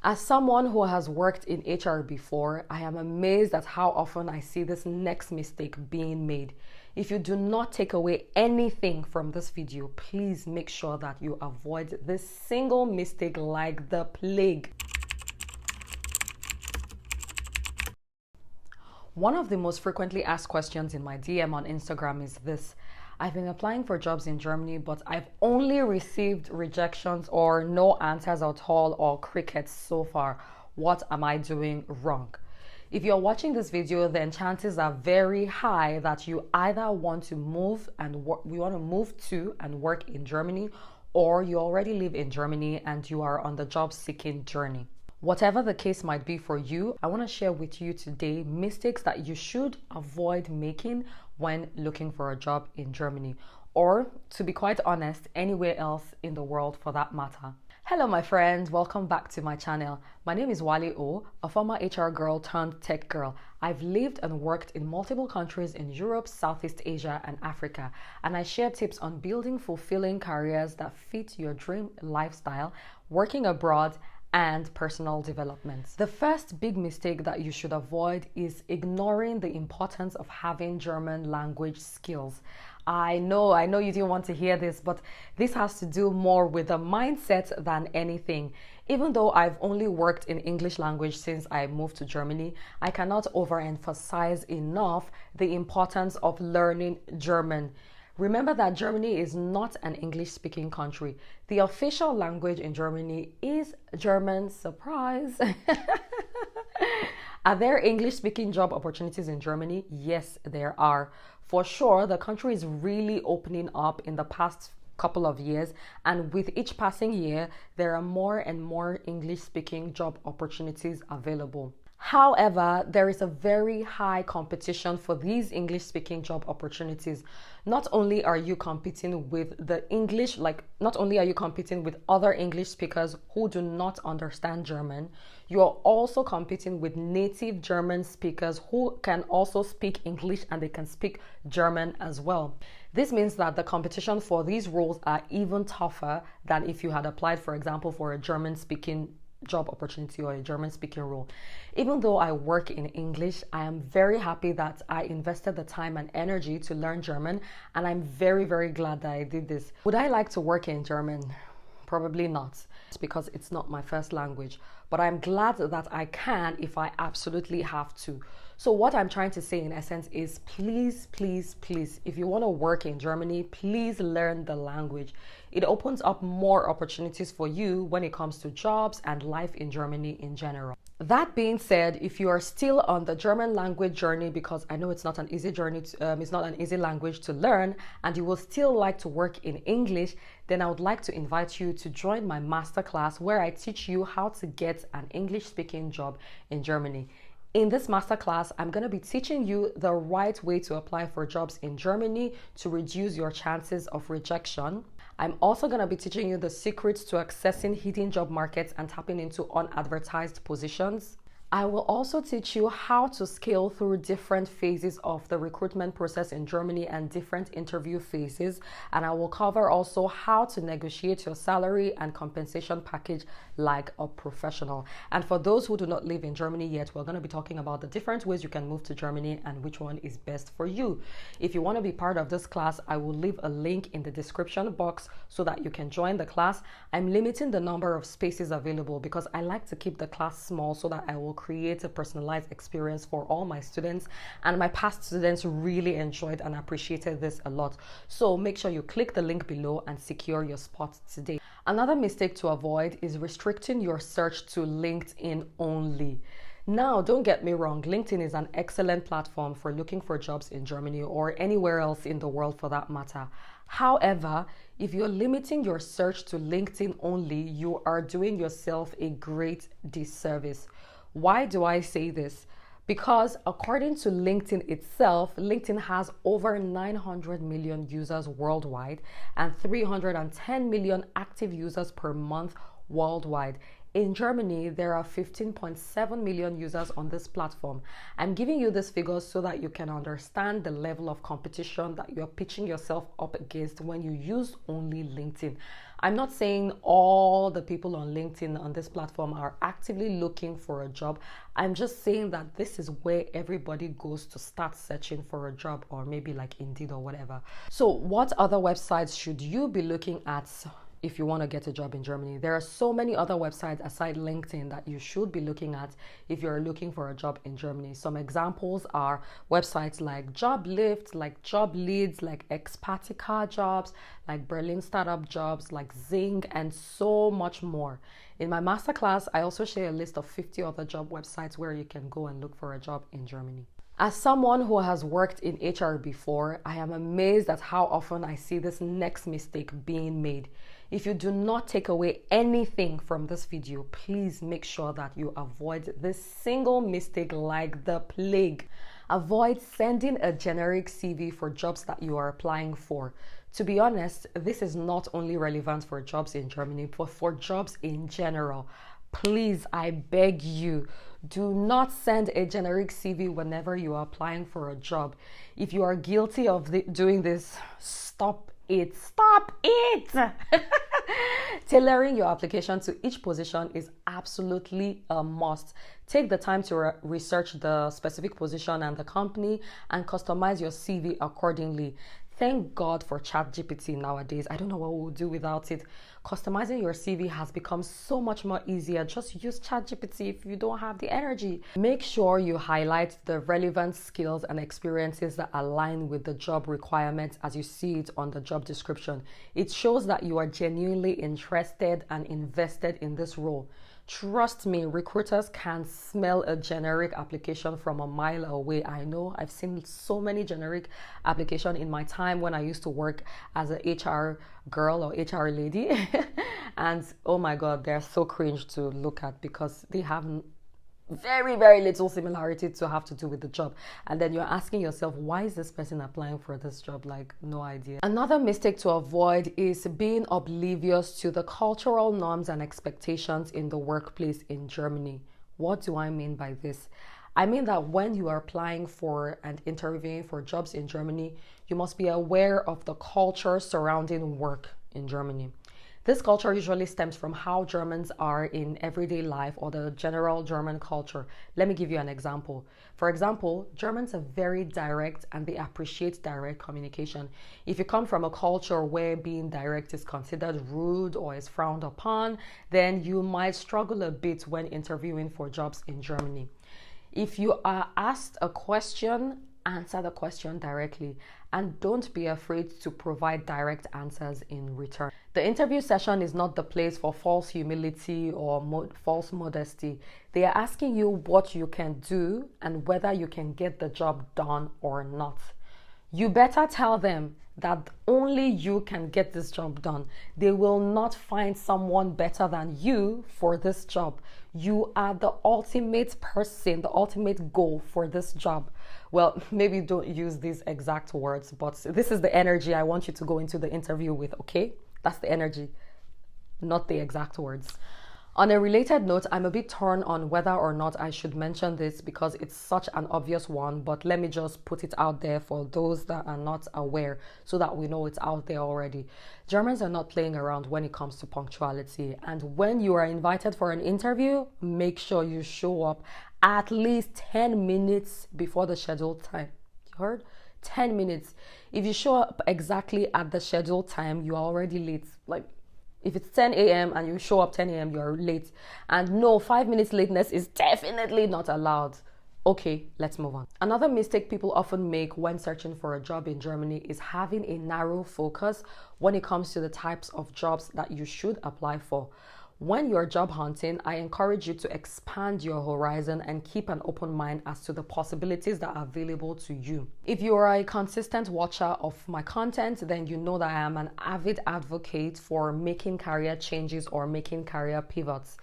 As someone who has worked in HR before, I am amazed at how often I see this next mistake being made. If you do not take away anything from this video, please make sure that you avoid this single mistake like the plague. One of the most frequently asked questions in my DM on Instagram is this: I've been applying for jobs in Germany, but I've only received rejections or no answers at all or crickets so far. What am I doing wrong? If you're watching this video, then chances are very high that you either want to move to and work in Germany, or you already live in Germany and you are on the job seeking journey. Whatever the case might be for you, I want to share with you today mistakes that you should avoid making when looking for a job in Germany, or to be quite honest, anywhere else in the world for that matter. Hello my friends, welcome back to my channel. My name is Wale O, a former HR girl turned tech girl. I've lived and worked in multiple countries in Europe, Southeast Asia and Africa, and I share tips on building fulfilling careers that fit your dream lifestyle, working abroad, and personal development. The first big mistake that you should avoid is ignoring the importance of having German language skills. I know you didn't want to hear this, but this has to do more with the mindset than anything. Even though I've only worked in English language since I moved to Germany, I cannot overemphasize enough the importance of learning German. Remember that Germany is not an English-speaking country. The official language in Germany is German. Surprise! Are there English-speaking job opportunities in Germany? Yes, there are. For sure, the country is really opening up in the past couple of years, and with each passing year, there are more and more English-speaking job opportunities available. However, there is a very high competition for these English-speaking job opportunities. Not only are you competing with other English speakers who do not understand German, you are also competing with native German speakers who can also speak English and they can speak German as well. This means that the competition for these roles are even tougher than if you had applied, for example, for a German-speaking job opportunity or a German speaking role. Even though I work in English, I am very happy that I invested the time and energy to learn German, and I'm very, very glad that I did this. Would I like to work in German? Probably not, because it's not my first language, but I'm glad that I can if I absolutely have to. So what I'm trying to say in essence is please, if you want to work in Germany, please learn the language. It opens up more opportunities for you when it comes to jobs and life in Germany in general. That being said, if you are still on the German language journey, because I know it's not an easy journey, it's not an easy language to learn, and you will still like to work in English, then I would like to invite you to join my masterclass where I teach you how to get an English-speaking job in Germany. In this masterclass, I'm going to be teaching you the right way to apply for jobs in Germany to reduce your chances of rejection. I'm also going to be teaching you the secrets to accessing hidden job markets and tapping into unadvertised positions. I will also teach you how to scale through different phases of the recruitment process in Germany and different interview phases. And I will cover also how to negotiate your salary and compensation package like a professional. And for those who do not live in Germany yet, we're going to be talking about the different ways you can move to Germany and which one is best for you. If you want to be part of this class, I will leave a link in the description box so that you can join the class. I'm limiting the number of spaces available because I like to keep the class small so that I will create a personalized experience for all my students, and my past students really enjoyed and appreciated this a lot. So make sure you click the link below and secure your spot today. Another mistake to avoid is restricting your search to LinkedIn only. Now, don't get me wrong, LinkedIn is an excellent platform for looking for jobs in Germany or anywhere else in the world for that matter. However, if you're limiting your search to LinkedIn only, you are doing yourself a great disservice. Why do I say this? Because according to LinkedIn itself, LinkedIn has over 900 million users worldwide and 310 million active users per month worldwide. In Germany, there are 15.7 million users on this platform. I'm giving you these figures so that you can understand the level of competition that you're pitching yourself up against when you use only LinkedIn. I'm not saying all the people on LinkedIn on this platform are actively looking for a job. I'm just saying that this is where everybody goes to start searching for a job, or maybe like Indeed or whatever. So what other websites should you be looking at if you want to get a job in Germany? There are so many other websites aside LinkedIn that you should be looking at if you're looking for a job in Germany. Some examples are websites like JobLift, like Job Leads, like Expatica Jobs, like Berlin Startup Jobs, like Zing, and so much more. In my masterclass, I also share a list of 50 other job websites where you can go and look for a job in Germany. As someone who has worked in HR before, I am amazed at how often I see this next mistake being made. If you do not take away anything from this video, please make sure that you avoid this single mistake like the plague. Avoid sending a generic CV for jobs that you are applying for. To be honest, this is not only relevant for jobs in Germany, but for jobs in general. Please, I beg you, do not send a generic CV whenever you are applying for a job. If you are guilty of doing this, stop it. Stop it! Tailoring your application to each position is absolutely a must. Take the time to research the specific position and the company and customize your CV accordingly. Thank God for ChatGPT nowadays. I don't know what we'll do without it. Customizing your CV has become so much more easier. Just use ChatGPT if you don't have the energy. Make sure you highlight the relevant skills and experiences that align with the job requirements as you see it on the job description. It shows that you are genuinely interested and invested in this role. Trust me, recruiters can smell a generic application from a mile away. I know I've seen so many generic applications in my time when I used to work as a HR girl or HR lady. And oh my God, they're so cringe to look at because they have very, very little similarity to have to do with the job. And then you're asking yourself, why is this person applying for this job? Like, no idea. Another mistake to avoid is being oblivious to the cultural norms and expectations in the workplace in Germany. What do I mean by this? I mean that when you are applying for and interviewing for jobs in Germany, you must be aware of the culture surrounding work in Germany. This culture usually stems from how Germans are in everyday life or the general German culture. Let me give you an example. For example, Germans are very direct and they appreciate direct communication. If you come from a culture where being direct is considered rude or is frowned upon, then you might struggle a bit when interviewing for jobs in Germany. If you are asked a question, answer the question directly and don't be afraid to provide direct answers in return. The interview session is not the place for false humility or false modesty. They are asking you what you can do and whether you can get the job done or not. You better tell them that only you can get this job done. They will not find someone better than you for this job. You are the ultimate person, the ultimate goal for this job. Well, maybe don't use these exact words, but this is the energy I want you to go into the interview with, okay? That's the energy, not the exact words. On a related note, I'm a bit torn on whether or not I should mention this because it's such an obvious one, but let me just put it out there for those that are not aware so that we know it's out there already. Germans are not playing around when it comes to punctuality, and when you are invited for an interview, make sure you show up at least 10 minutes before the scheduled time. You heard? 10 minutes. If you show up exactly at the scheduled time, you are already late. Like, if it's 10 a.m. and you show up 10 a.m., you're late. And no, 5 minutes lateness is definitely not allowed. Okay, let's move on. Another mistake people often make when searching for a job in Germany is having a narrow focus when it comes to the types of jobs that you should apply for. When you're job hunting, I encourage you to expand your horizon and keep an open mind as to the possibilities that are available to you. If you are a consistent watcher of my content, then you know that I am an avid advocate for making career changes or making career pivots.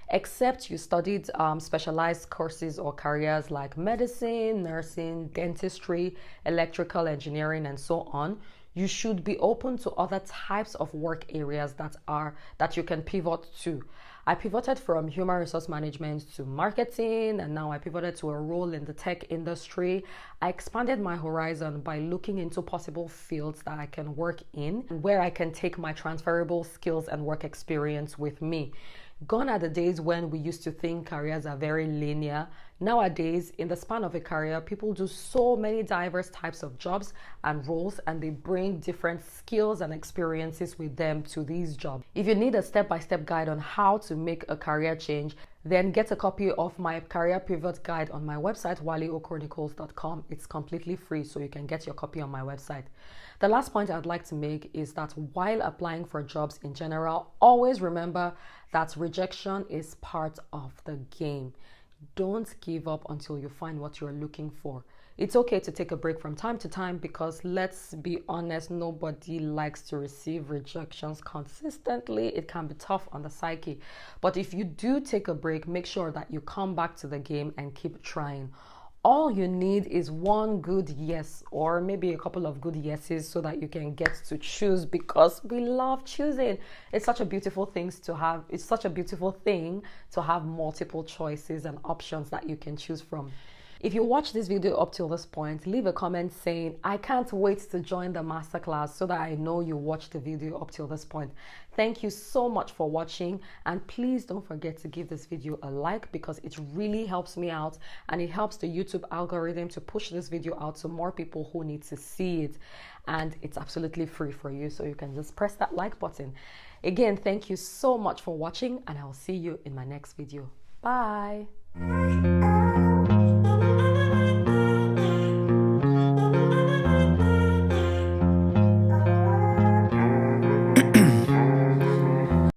Except you studied specialized courses or careers like medicine, nursing, dentistry, electrical engineering, and so on, you should be open to other types of work areas that you can pivot to. I pivoted from human resource management to marketing, and now I pivoted to a role in the tech industry. I expanded my horizon by looking into possible fields that I can work in, where I can take my transferable skills and work experience with me. Gone are the days when we used to think careers are very linear. Nowadays, in the span of a career, people do so many diverse types of jobs and roles, and they bring different skills and experiences with them to these jobs. If you need a step-by-step guide on how to make a career change, then get a copy of my career pivot guide on my website, waleochronicles.com. It's completely free, so you can get your copy on my website. The last point I'd like to make is that while applying for jobs in general, always remember that rejection is part of the game. Don't give up until you find what you're looking for. It's okay to take a break from time to time, because let's be honest, nobody likes to receive rejections consistently. It can be tough on the psyche. But if you do take a break, make sure that you come back to the game and keep trying. All you need is one good yes, or maybe a couple of good yeses, so that you can get to choose, because we love choosing. It's such a beautiful thing to have. It's such a beautiful thing to have multiple choices and options that you can choose from. If you watch this video up till this point, leave a comment saying, I can't wait to join the masterclass, so that I know you watched the video up till this point. Thank you so much for watching, and please don't forget to give this video a like, because it really helps me out and it helps the YouTube algorithm to push this video out to more people who need to see it. And it's absolutely free for you, so you can just press that like button. Again, thank you so much for watching, and I will see you in my next video. Bye.